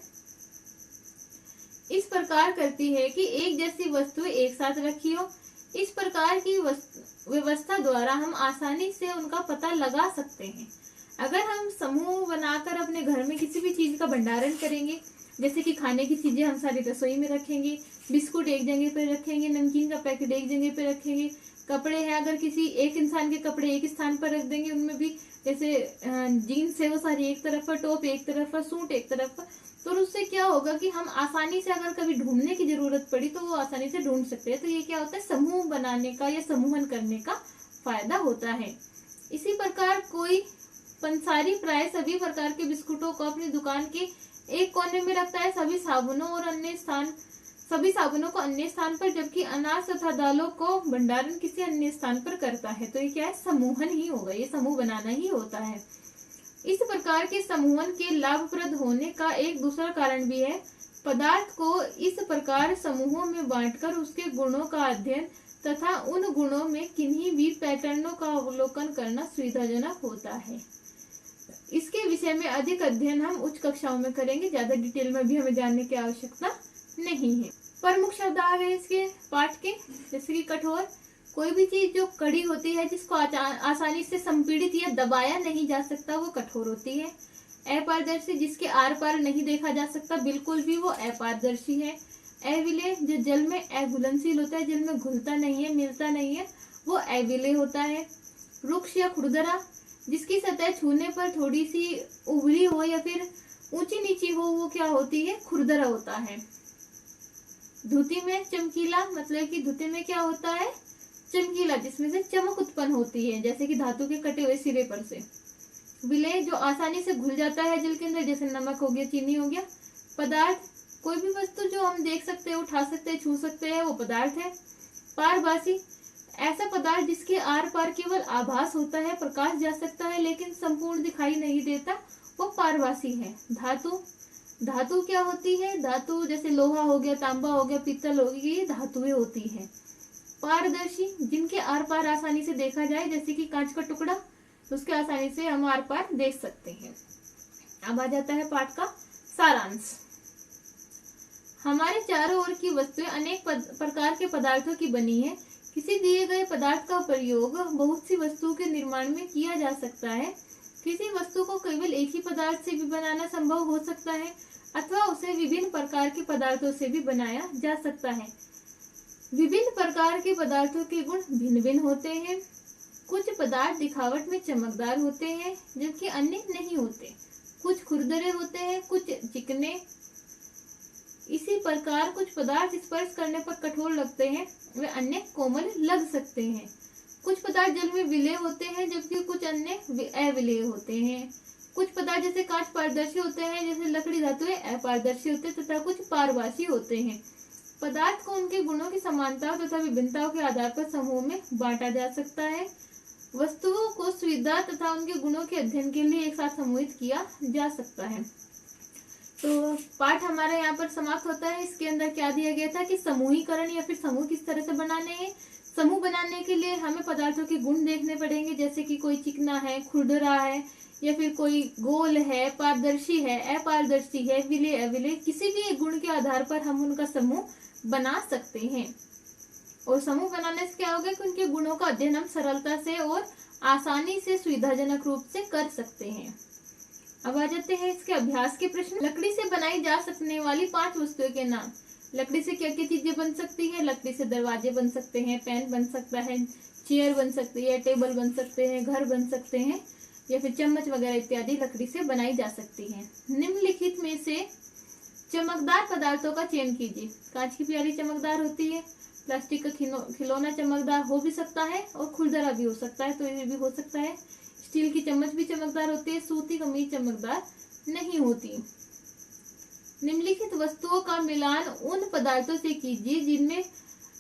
इस प्रकार करती है कि एक जैसी वस्तुएं एक साथ रखी हो। इस प्रकार की व्यवस्था द्वारा हम आसानी से उनका पता लगा सकते हैं। अगर हम समूह बनाकर अपने घर में किसी भी चीज का भंडारण करेंगे, जैसे कि खाने की चीजें हम सारी रसोई में रखेंगे, बिस्कुट एक जगह पे रखेंगे, नमकीन का पैकेट एक जगह पे रखेंगे, कपड़े हैं अगर किसी एक इंसान के कपड़े एक स्थान पर रख देंगे, उनमें भी जैसे जीन्स है वो सारी एक तरफ पर, टॉप एक तरफ पर, सूट एक तरफ पर, तो उससे क्या होगा कि हम आसानी से अगर कभी ढूंढने की जरूरत पड़ी तो वो आसानी से ढूंढ सकते हैं। तो ये क्या होता है, समूह बनाने का या समूहन करने का फायदा होता है। इसी प्रकार कोई पंसारी प्राय सभी प्रकार के बिस्कुटों को अपनी दुकान के एक कोने में रखता है, सभी साबुनों को अन्य स्थान पर, जबकि अनाज तथा दालों को भंडारण किसी अन्य स्थान पर करता है। तो ये क्या है, समूहन ही होगा, ये समूह बनाना ही होता है। इस प्रकार के समूहन के लाभप्रद होने का एक दूसरा कारण भी है। पदार्थ को इस प्रकार समूहों में बांटकर उसके गुणों का अध्ययन तथा उन गुणों में किन्हीं भी पैटर्नों का अवलोकन करना सुविधाजनक होता है। इसके विषय में अधिक अध्ययन हम उच्च कक्षाओं में करेंगे, ज्यादा डिटेल में भी हमें जानने की आवश्यकता नहीं है। प्रमुख शब्द आ गए इसके पाठ के, जैसे कि कठोर, कोई भी चीज जो कड़ी होती है, जिसको आसानी से संपीड़ित या दबाया नहीं जा सकता, वो कठोर होती है। अपारदर्शी, जिसके आर पार नहीं देखा जा सकता बिल्कुल भी, वो अपारदर्शी है। अविलेय, जो जल में अघुलनशील होता है, जल में घुलता नहीं है, मिलता नहीं है, वो अविलेय होता है। रुक्ष या खुरदरा, जिसकी सतह छूने पर थोड़ी सी उभरी हो या फिर ऊंची नीची हो, वो क्या होती है, खुरदरा होता है। धुति में चमकीला, मतलब कि धुति में क्या होता है, चमकीला, जिसमें से चमक उत्पन्न होती है, जैसे कि धातु के कटे हुए सिरे पर से। विलेय, जो आसानी से घुल जाता है जल के अंदर, जैसे नमक हो गया, चीनी हो गया। पदार्थ, कोई भी वस्तु जो हम देख सकते हैं, उठा सकते हैं, छू सकते हैं, वो पदार्थ है। पारभासी, ऐसा पदार्थ जिसके आर पार केवल आभास होता है, प्रकाश जा सकता है लेकिन संपूर्ण दिखाई नहीं देता, वो पारभासी है। धातु, धातु क्या होती है, धातु जैसे लोहा हो गया, तांबा हो गया, पीतल हो गई, ये धातुएं होती है। पारदर्शी, जिनके आर पार आसानी से देखा जाए, जैसे कि कांच का टुकड़ा, तो उसके आसानी से हम आर पार देख सकते हैं। अब आ जाता है पाठ का सारांश। हमारे चारों ओर की वस्तुएं अनेक प्रकार के पदार्थों की बनी है। किसी दिए गए पदार्थ का प्रयोग बहुत सी वस्तुओं के निर्माण में किया जा सकता है। किसी वस्तु को केवल एक ही पदार्थ से भी बनाना संभव हो सकता है अथवा उसे विभिन्न प्रकार के पदार्थों से भी बनाया जा सकता है। विभिन्न प्रकार के पदार्थों के गुण भिन्न भिन्न होते हैं। कुछ पदार्थ दिखावट में चमकदार होते हैं जबकि अन्य नहीं होते। कुछ खुरदरे होते हैं, कुछ चिकने। इसी प्रकार कुछ पदार्थ स्पर्श करने पर कठोर लगते हैं, वे अन्य कोमल लग सकते हैं। कुछ पदार्थ जल में विलेय होते हैं जबकि कुछ अन्य अविलेय होते हैं। कुछ पदार्थ जैसे कांच पारदर्शी होते हैं, जैसे लकड़ी धातुएं अपारदर्शी होते हैं तथा कुछ पारभासी होते हैं। पदार्थ को उनके गुणों की समानताओं तथा विभिन्नताओं के आधार पर समूह में बांटा जा सकता है। वस्तुओं को सुविधा तथा उनके गुणों के अध्ययन के लिए एक साथ समूहित किया जा सकता है। तो पाठ हमारा यहाँ पर समाप्त होता है। इसके अंदर क्या दिया गया था कि समूहीकरण या फिर समूह किस तरह से बनाने हैं। समूह बनाने के लिए हमें पदार्थों के गुण देखने पड़ेंगे, जैसे कि कोई चिकना है, खुरदरा है, या फिर कोई गोल है, पारदर्शी है, अपारदर्शी है, विलेय अविलेय, किसी भी एक गुण के आधार पर हम उनका समूह बना सकते हैं। और समूह बनाने से क्या होगा कि उनके गुणों का अध्ययन हम सरलता से और आसानी से सुविधाजनक रूप से कर सकते हैं। अब आ जाते हैं इसके अभ्यास के प्रश्न। लकड़ी से बनाई जा सकने वाली 5 वस्तुओं के नाम। लकड़ी से क्या क्या चीजें बन सकती है? लकड़ी से दरवाजे बन सकते हैं, पेन बन सकता है, चेयर बन सकती है, टेबल बन सकते हैं, घर बन सकते हैं, या फिर चम्मच वगैरह इत्यादि लकड़ी से बनाई जा सकती है। निम्नलिखित में से चमकदार पदार्थों का चयन कीजिए। कांच की प्याली चमकदार होती है, प्लास्टिक का खिलौना चमकदार हो भी सकता है और खुरदरा भी हो सकता है, तो ये भी हो सकता है। स्टील की चम्मच भी चमकदार होती है, सूती कमीज चमकदार नहीं होती। निम्नलिखित वस्तुओं का मिलान उन पदार्थों से कीजिए जिनमें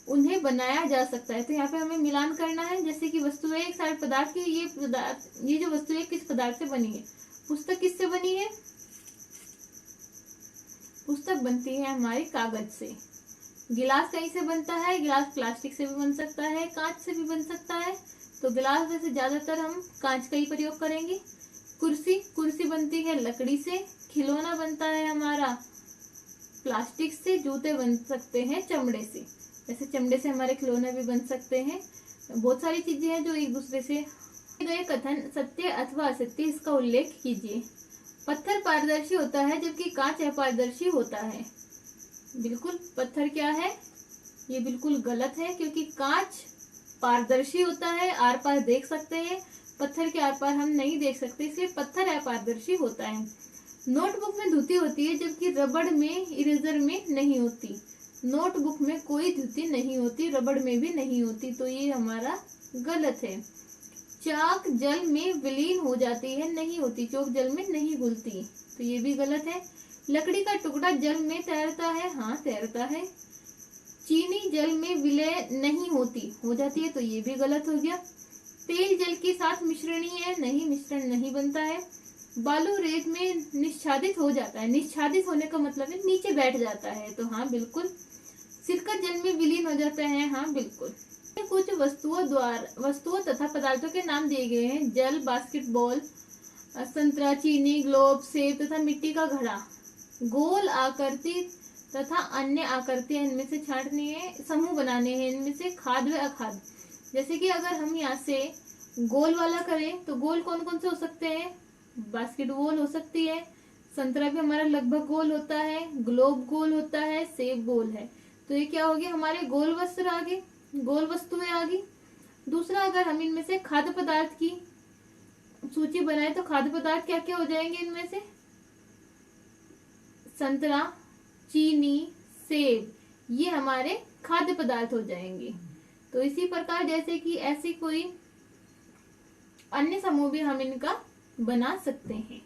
उन्हें बनाया जा सकता है। तो यहाँ पे हमें मिलान करना है, जैसे कि वस्तुएं एक सारे पदार्थ की, ये जो वस्तुएं किस पदार्थ से बनी है। पुस्तक किससे बनी है? पुस्तक बनती है हमारी कागज से। गिलास कहीं से बनता है? गिलास प्लास्टिक से भी बन सकता है, कांच से भी बन सकता है, तो गिलास में से ज्यादातर हम कांच का ही प्रयोग करेंगे। कुर्सी बनती है लकड़ी से। खिलौना बनता है हमारा प्लास्टिक से। जूते बन सकते हैं चमड़े से। ऐसे चमड़े से हमारे खिलौने भी बन सकते हैं। बहुत सारी चीजें हैं जो एक दूसरे से। गए कथन सत्य अथवा असत्य, इसका उल्लेख कीजिए। पत्थर पारदर्शी होता है जबकि कांच अपारदर्शी होता है। बिल्कुल पत्थर क्या है? ये बिल्कुल गलत है, क्योंकि कांच पारदर्शी होता है, आर पार देख सकते हैं, पत्थर के आर पार हम नहीं देख सकते, इसलिए पत्थर अपारदर्शी होता है। नोटबुक में धुती होती है जबकि रबड़ में, इरेजर में नहीं होती। नोटबुक में कोई धुती नहीं होती, रबड़ में भी नहीं होती, तो ये हमारा गलत है। चाक जल में विलीन हो जाती है, नहीं होती। चौक जल में नहीं घुलती, तो ये भी गलत है। लकड़ी का टुकड़ा जल में तैरता है, हाँ तैरता है। चीनी जल में विलय नहीं होती, हो जाती है, तो ये भी गलत हो गया। तेल जल के साथ मिश्रणीय है, नहीं, मिश्रण नहीं बनता है। बालू रेत में निश्चादित हो जाता है। निश्चादित होने का मतलब है नीचे बैठ जाता है, तो हाँ बिल्कुल। सिरका जल में विलीन हो जाता है, हाँ बिल्कुल। कुछ वस्तुओं तथा पदार्थों के नाम दिए गए हैं। जल, बास्केटबॉल, संतरा, चीनी, ग्लोब, सेब तथा मिट्टी का घड़ा। गोल आकृति तथा अन्य आकृतियां इनमें से छांटनी है, समूह बनाने हैं इनमें से खाद्य व अखाद्य। जैसे कि अगर हम यहाँ से गोल वाला करें तो गोल कौन कौन से हो सकते हैं? बास्केटबॉल हो सकती है, संतरा भी हमारा लगभग गोल होता है, ग्लोब गोल होता है, सेब गोल है, तो ये क्या होगी? हमारे गोल वस्त्र आ गए, गोल वस्तुएं आ गई। दूसरा, अगर हम इनमें से खाद्य पदार्थ की सूची बनाए तो खाद्य पदार्थ क्या क्या हो जाएंगे? इनमें से संतरा, चीनी, सेब, ये हमारे खाद्य पदार्थ हो जाएंगे। तो इसी प्रकार जैसे कि ऐसी कोई अन्य समूह भी हम इनका बना सकते हैं।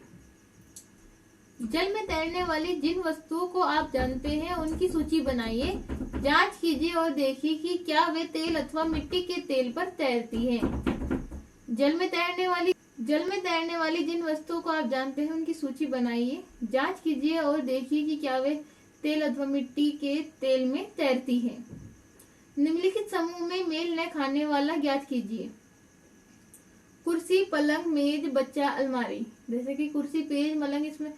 जल में तैरने वाली जिन वस्तुओं को आप जानते हैं उनकी सूची बनाइए। जांच कीजिए और देखिए कि क्या वे तेल अथवा मिट्टी के तेल पर तैरती हैं। जल में तैरने वाली जिन वस्तुओं को आप जानते हैं उनकी सूची बनाइए। जांच कीजिए और देखिए कि क्या वे तेल अथवा मिट्टी के तेल में तैरती हैं। निम्नलिखित समूह में मेल न खाने वाला ज्ञात कीजिए। कुर्सी, पलंग, मेज, बच्चा, अलमारी। जैसे कि कुर्सी, पेज, मलंग, इसमें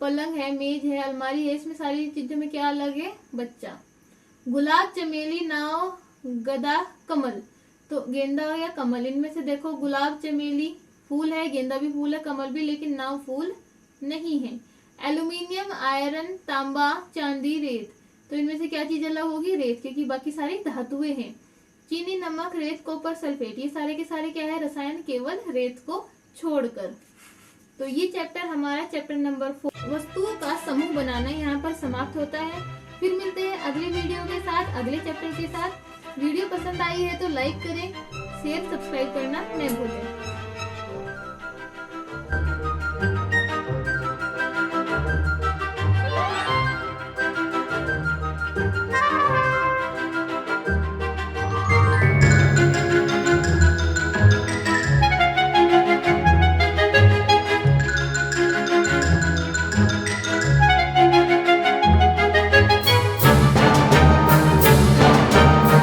पलंग है, मेज है, अलमारी है, इसमें सारी चीजों में क्या अलग है? बच्चा। गुलाब, चमेली, नाव, गदा, कमल। तो गेंदा या कमल, इनमें से देखो गुलाब, चमेली फूल है, गेंदा भी फूल है, कमल भी, लेकिन नाव फूल नहीं है। एल्यूमिनियम, आयरन, तांबा, चांदी, रेत। तो इनमें से क्या चीज अलग होगी? रेत, क्योंकि बाकी सारी धातुएं हैं। चीनी, नमक, रेत, कॉपर, सल्फेट, ये सारे के सारे क्या है? रसायन, केवल रेत को छोड़कर। तो ये चैप्टर हमारा चैप्टर नंबर 4 वस्तुओं का समूह बनाना यहाँ पर समाप्त होता है। फिर मिलते हैं अगले वीडियो के साथ, अगले चैप्टर के साथ। वीडियो पसंद आई है तो लाइक करें, शेयर, सब्सक्राइब करना न भूलें।